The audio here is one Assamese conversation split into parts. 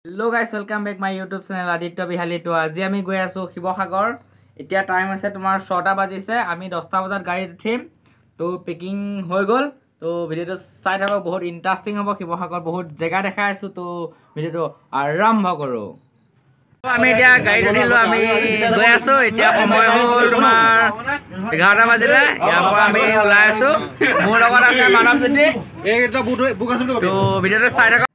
Hello guys, welcome back my YouTube channel Aditya Bihali to আজি আমি গৈ আছো শিৱসাগৰ এতিয়া টাইম আছে তোমাৰ 6টা বাজিছে আমি 10টা বজাত গাড়ীত উঠিম তো পেকিং হৈ গল তো ভিডিওটো চাই থাকক বহুত ইন্টাৰেষ্টিং হ'ব শিৱসাগৰ বহুত জায়গা দেখাই আছো তো ভিডিওটো আৰম্ভ কৰো আমি এতিয়া গাড়ীত উঠিলো আমি গৈ আছো এতিয়া সময় হ'ল তোমাৰ 11টা বাজিলে ইয়াৰ পৰা আমি ওলাই আছো মোৰ লগত আছে মানৱজ্যোতি এইটা বুক আছে তো ভিডিওটো চাই থাকক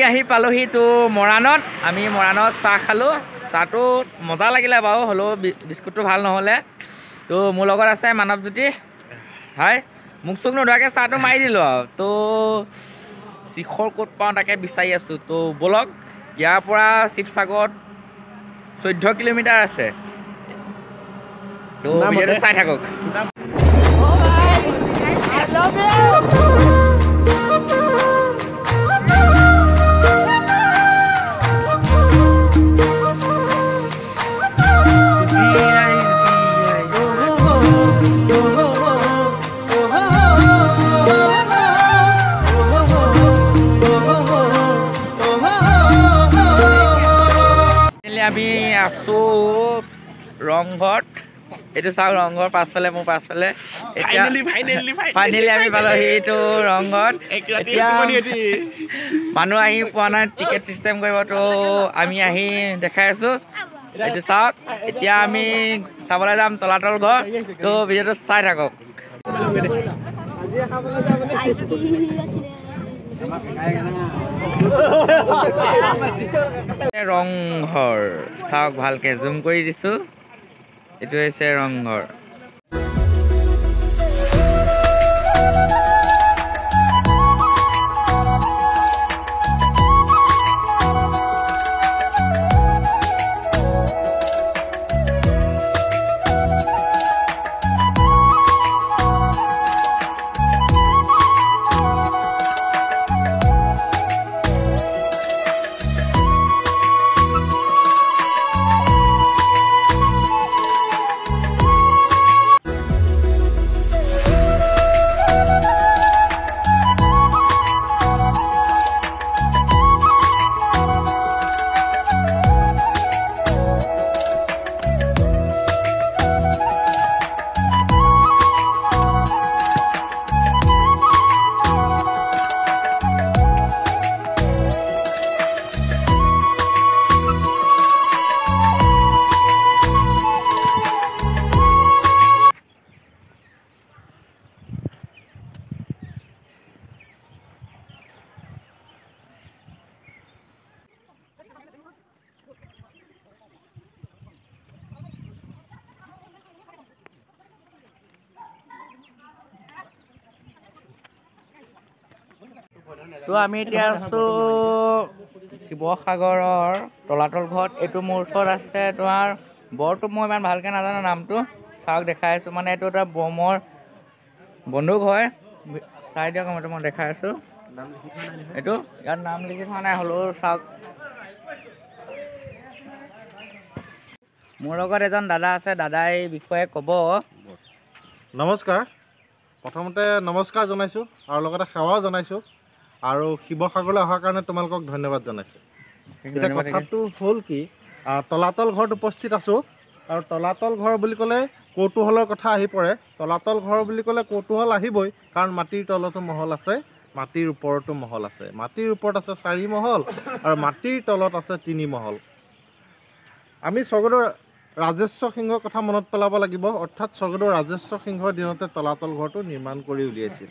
আহি পালোহি তো মৰাণত আমি মৰাণত চাহ খালো চাহটো মজা লাগিলে বাৰু হলো বিস্কুটটো ভাল নহলে তো মোৰ লগত আছে মানৱজ্যোতি হাই মুখ চুক নোধোৱাকৈ চাহটো মাৰি দিলো তো শিখৰ ক'ত পাওঁ তাকে বিচাৰি আছো তো বলক ইয়াৰ পৰা শিৱসাগৰ 14 কিলোমিটাৰ আছে তো ভিডিওটো চাই থাকক আমি আছো ৰংঘৰত এইটো চাওক ৰংঘৰ পাছফালে মোৰ পাছফালে ফাইনেলি আমি পালোহি এইটো ৰংঘৰত মানুহ আহি পোৱা নাই টিকেট চিষ্টেম কৰিব তো আমি আহি দেখাই আছো এইটো চাওক এতিয়া আমি চাবলৈ যাম তলাতল ঘৰ তো ভিডিওটো চাই থাকক ৰংঘৰ চাওক ভালকে জুম কৰি দিছো এইটো হৈছে ৰংঘৰ তো আমি এতিয়া আছো শিৱসাগৰৰ তলাতল ঘৰত এইটো মোৰ ওচৰত আছে তোমাৰ বৰটো মই ইমান ভালকৈ নাজানো নামটো চাওক দেখাই আছো মানে এইটো এটা বমৰ বন্দুক হয় চাই দিয়ক মই দেখাই আছোঁ এইটো ইয়াত নাম লিখি থোৱা নাই হ'লেও চাওক মোৰ লগত এজন দাদা আছে দাদাই এই বিষয়ে ক'ব নমস্কাৰ প্ৰথমতে নমস্কাৰ জনাইছোঁ আৰু লগতে সেৱাও জনাইছোঁ আৰু শিৱসাগৰলৈ অহাৰ কাৰণে তোমালোকক ধন্যবাদ জনাইছোঁ এতিয়া কথাটো হ'ল কি তলাতল ঘৰত উপস্থিত আছোঁ আৰু তলাতল ঘৰ বুলি ক'লে কৌতূহলৰ কথা আহি পৰে তলাতল ঘৰ বুলি ক'লে কৌতূহল আহিবই কাৰণ মাটিৰ তলতো মহল আছে মাটিৰ ওপৰতো মহল আছে মাটিৰ ওপৰত আছে 4 মহল আৰু মাটিৰ তলত আছে 3 মহল আমি স্বৰ্গদেউ ৰাজেশ্বৰ সিংহৰ কথা মনত পেলাব লাগিব অৰ্থাৎ স্বৰ্গদেউ ৰাজেশ্বৰ সিংহৰ দিনতে তলাতল ঘৰটো নিৰ্মাণ কৰি উলিয়াইছিল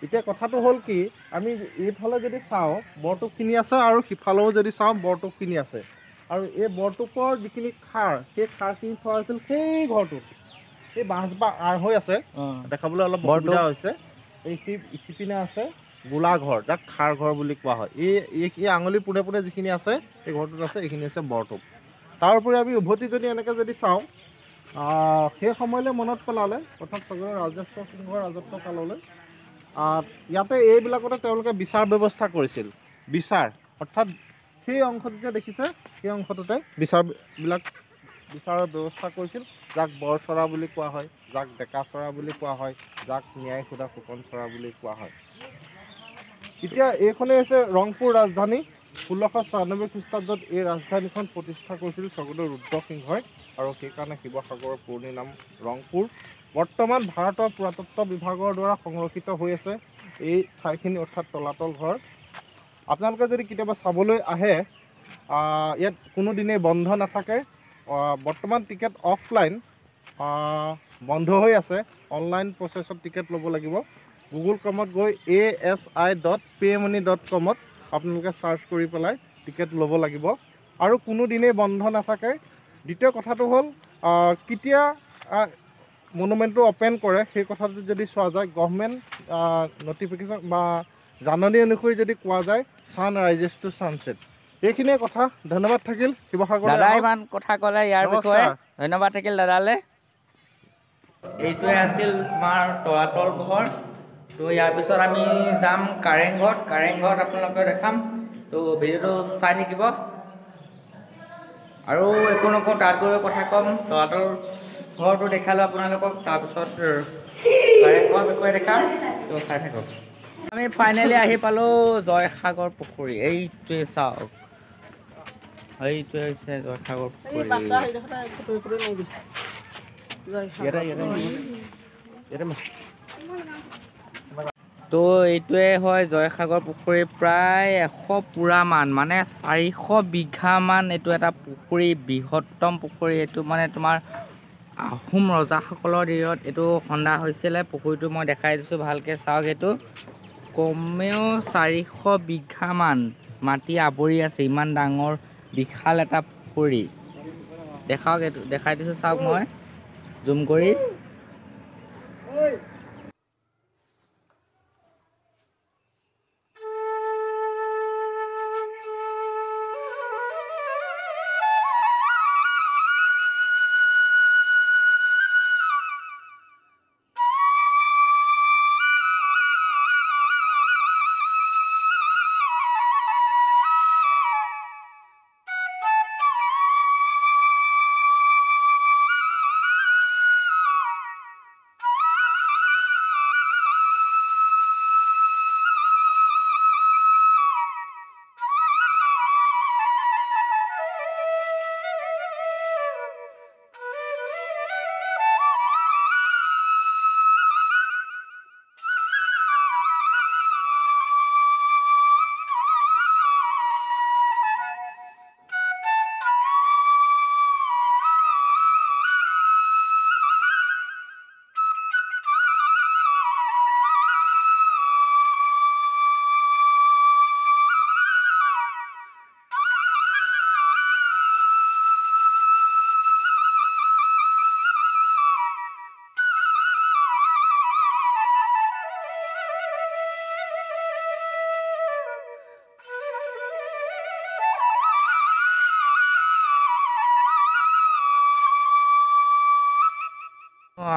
এতিয়া কথাটো হ'ল কি আমি এইফালে যদি চাওঁ বৰটোপখিনি আছে আৰু সিফালেও যদি চাওঁ বৰটোপখিনি আছে আৰু এই বৰটোপৰ যিখিনি খাৰ সেই খাৰখিনি থোৱা হৈছিল সেই ঘৰটোত এই বাঁহজোপা আঁৰ হৈ আছে দেখাবলৈ অলপ অসুবিধা হৈছে এই সিপিনে আছে গোলাঘৰ যাক খাৰ ঘৰ বুলি কোৱা হয় এই আঙুলি পোনে পোনে যিখিনি আছে এই ঘৰটোত আছে এইখিনি হৈছে বৰটোপ তাৰ উপৰি আমি উভতি যদি এনেকৈ যদি চাওঁ সেই সময়লৈ মনত পেলালে অৰ্থাৎ স্বৰ্গদেউ ৰাজেশ্বৰ সিংহৰ ৰাজত্ব কাললৈ ইয়াতে এইবিলাকতে তেওঁলোকে বিচাৰ ব্যৱস্থা কৰিছিল বিচাৰ অৰ্থাৎ সেই অংশটোতে দেখিছে সেই অংশটোতে বিচাৰৰ ব্যৱস্থা কৰিছিল যাক বৰচৰা বুলি কোৱা হয় যাক ডেকাচৰা বুলি কোৱা হয় যাক ন্যায় সোধা ফুকন চৰা বুলি কোৱা হয় এতিয়া এইখনেই হৈছে ৰংপুৰ ৰাজধানী 1696 খ্ৰীষ্টাব্দত এই ৰাজধানীখন প্ৰতিষ্ঠা কৰিছিল স্বৰ্গদেউ ৰুদ্ৰসিংহই আৰু সেইকাৰণে শিৱসাগৰৰ পুৰণি নাম ৰংপুৰ বৰ্তমান ভাৰতৰ পুৰাতত্ত্ব বিভাগৰ দ্বাৰা সংৰক্ষিত হৈ আছে এই ঠাইখিনি অৰ্থাৎ তলাতল ঘৰ আপোনালোকে যদি কেতিয়াবা চাবলৈ আহে ইয়াত কোনো দিনেই বন্ধ নাথাকে বৰ্তমান টিকেট অফলাইন বন্ধ হৈ আছে অনলাইন প্ৰচেছত টিকেট ল'ব লাগিব গুগল ক্ৰমত গৈ asi.paymoney.com আপোনালোকে চাৰ্চ কৰি পেলাই টিকেট ল'ব লাগিব আৰু কোনো দিনেই বন্ধ নাথাকে দ্বিতীয় কথাটো হ'ল কেতিয়া মনুমেণ্টটো অপেন কৰে সেই কথাটো যদি চোৱা যায় গভৰ্ণমেণ্ট নটিফিকেশ্যন বা জাননী অনুসৰি যদি কোৱা যায় ছানৰাইজেছ টু ছানছেট এইখিনিয়ে কথা ধন্যবাদ থাকিল শিৱসাগৰ দাদা ইমান কথা ক'লে ইয়াৰ বিষয়ে ধন্যবাদ থাকিল দাদালৈ এইটোৱে আছিল তোমাৰ তলাতল ঘৰ তো ইয়াৰ পিছত আমি যাম কাৰেংঘৰত আপোনালোকে দেখাম তো ভিডিঅ'টো চাই থাকিব আৰু একো নকওঁ তাত গৈ কথা ক'ম তলাতল ঘৰটো দেখালোঁ আপোনালোকক তাৰপিছত কাৰেংঘৰ বিষয়ে দেখাম তো চাই থাকক আমি ফাইনেলি আহি পালোঁ জয়সাগৰ পুখুৰী এইটোৱে চাওক এইটোৱে হৈছে জয়সাগৰ পুখুৰী তো এইটোৱে হয় জয়সাগৰ পুখুৰী প্ৰায় 100 পুৰামান মানে 400 বিঘামান এইটো এটা পুখুৰী বৃহত্তম পুখুৰী এইটো মানে তোমাৰ আহোম ৰজাসকলৰ দিনত এইটো খন্দা হৈছিলে পুখুৰীটো মই দেখাই দিছোঁ ভালকৈ চাওক এইটো কমেও 400 বিঘামান মাটি আৱৰি আছে ইমান ডাঙৰ বিশাল এটা পুখুৰী দেখাওক এইটো দেখাই দিছোঁ চাওক মই জুম কৰি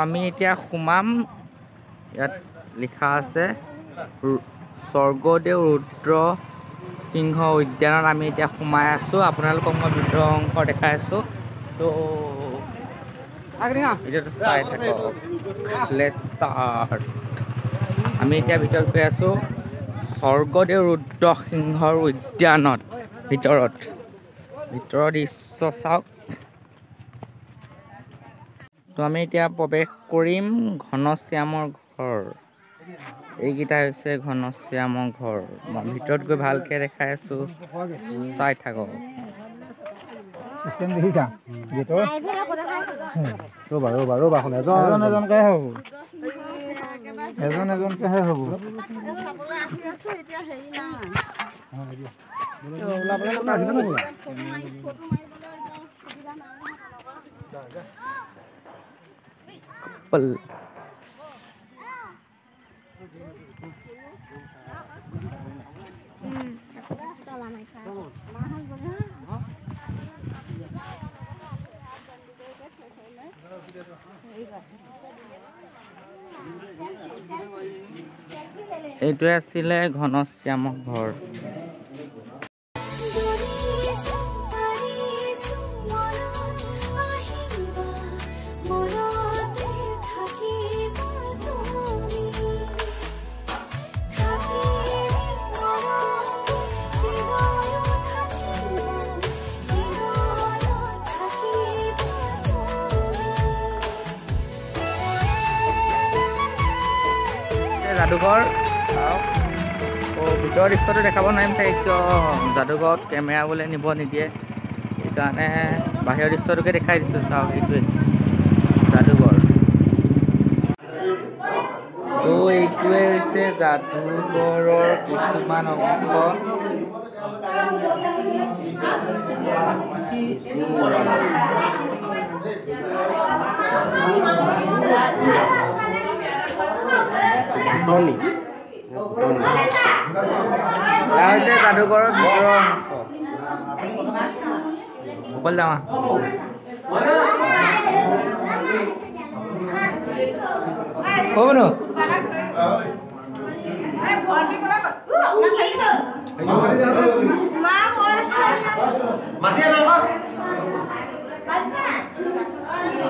আমি এতিয়া সোমাম ইয়াত লিখা আছে স্বৰ্গদেউ ৰুদ্ৰ সিংহ উদ্যানত আমি এতিয়া সোমাই আছোঁ। আপোনালোকক মই ভিতৰৰ অংশ দেখাই আছোঁ। তো ভিডিঅ'টো চাই থাকক। Let's start. আমি এতিয়া ভিতৰত গৈ আছোঁ স্বৰ্গদেউ ৰুদ্ৰ সিংহৰ উদ্যানত। ভিতৰৰ দৃশ্য চাওক। তো আমি এতিয়া প্ৰৱেশ কৰিম ঘনশ্যামৰ ঘৰ। এইকেইটা হৈছে ঘনশ্যামৰ ঘৰ। মই ভিতৰত গৈ ভালকৈ দেখাই আছোঁ, চাই থাকক। এজনকেহে হ'ব। এইটোৱে আছিলে ঘনশ্যামৰ ঘৰ। যাদুঘৰ ভিতৰৰ দৃশ্যটো দেখাব নোৱাৰিম চাগে, কিয় যাদুঘৰত কেমেৰা বোলে নিব নিদিয়ে, সেইকাৰণে বাহিৰৰ দৃশ্যটোকে দেখাই দিছোঁ। চাওক, এইটোৱে যাদুঘৰ। তো এইটোৱে হৈছে যাদুঘৰৰ কিছুমান অংশ। হৈছে যাদুঘৰৰ ভিতৰৰ অংশ। অকল যাওঁ নো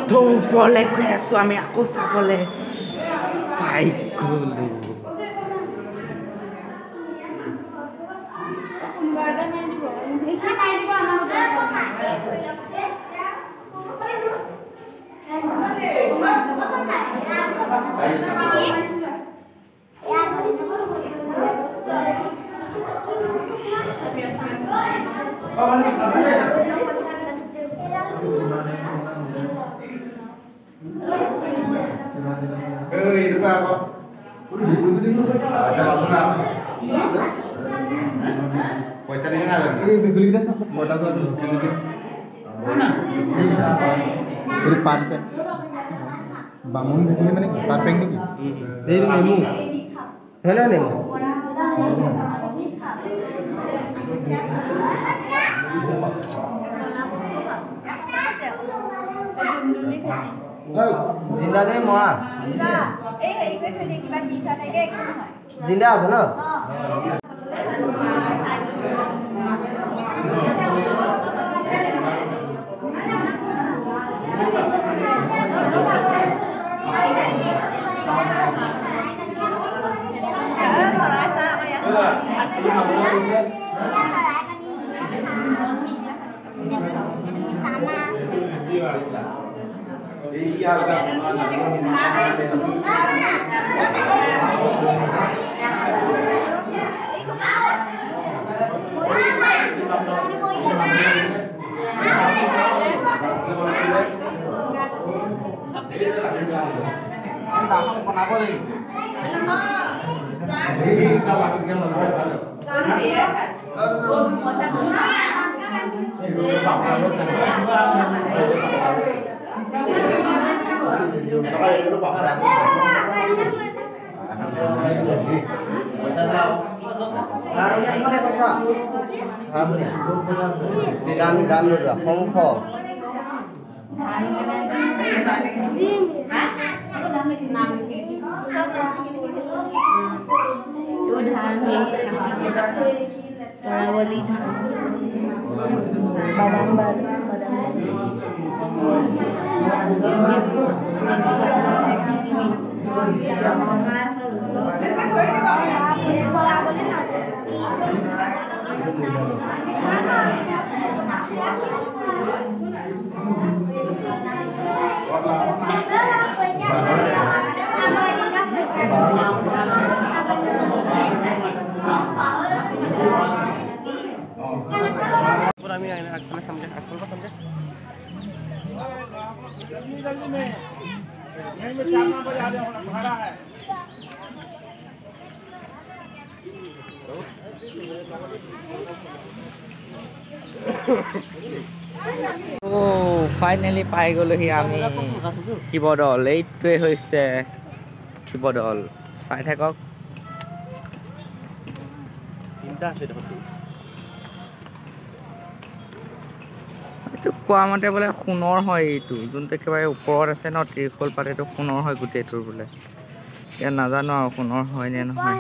তো ওপৰলৈ গৈ আছোঁ আমি আকৌ চাবলৈ পাই গ'লো। পইচা দিকে না এই বিগুলি দে মোটা তো বিগুলি দে না এই পান পেন বামুন বিগুলি মানে পান পেন নেকি এই নেমু হলো নেমু জিন্দা নে মা এই হেই কৈ থৈ কিবা দিছা থাকে একো নহয় জিন্দা আছে ন ধান তৰাৱলী ধান বাদাম ফাইনেলি পাই গ'লোহি আমি শিৱদৌল। এইটোৱে হৈছে শিৱদৌল, চাই থাকক। এইটো কোৱা মতে বোলে সোণৰ হয়, এইটো যোনটো একেবাৰে ওপৰত আছে ন ত্ৰিশূল পাত, এইটো সোণৰ হয় গোটেইটোৰ বোলে। এতিয়া নাজানো আৰু সোণৰ হয় নে নহয়।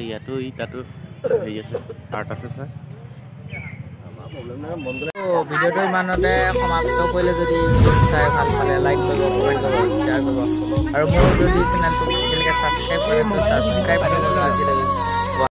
ইয়াতো তাতো হেৰি আছে, আৰ্ট আছে ছাৰ। ভিডিঅ'টো ইমানতে সমাপ্ত কৰিলে। যদি চাই ভাল পালে লাইক কৰিব, কমেণ্ট কৰিব, শ্বেয়াৰ কৰিব, আৰু মোৰ যদি চেনেলটো এতিয়ালৈকে ছাবস্ক্ৰাইব কৰে ছাবস্ক্ৰাইব কৰিব আজিলৈকে।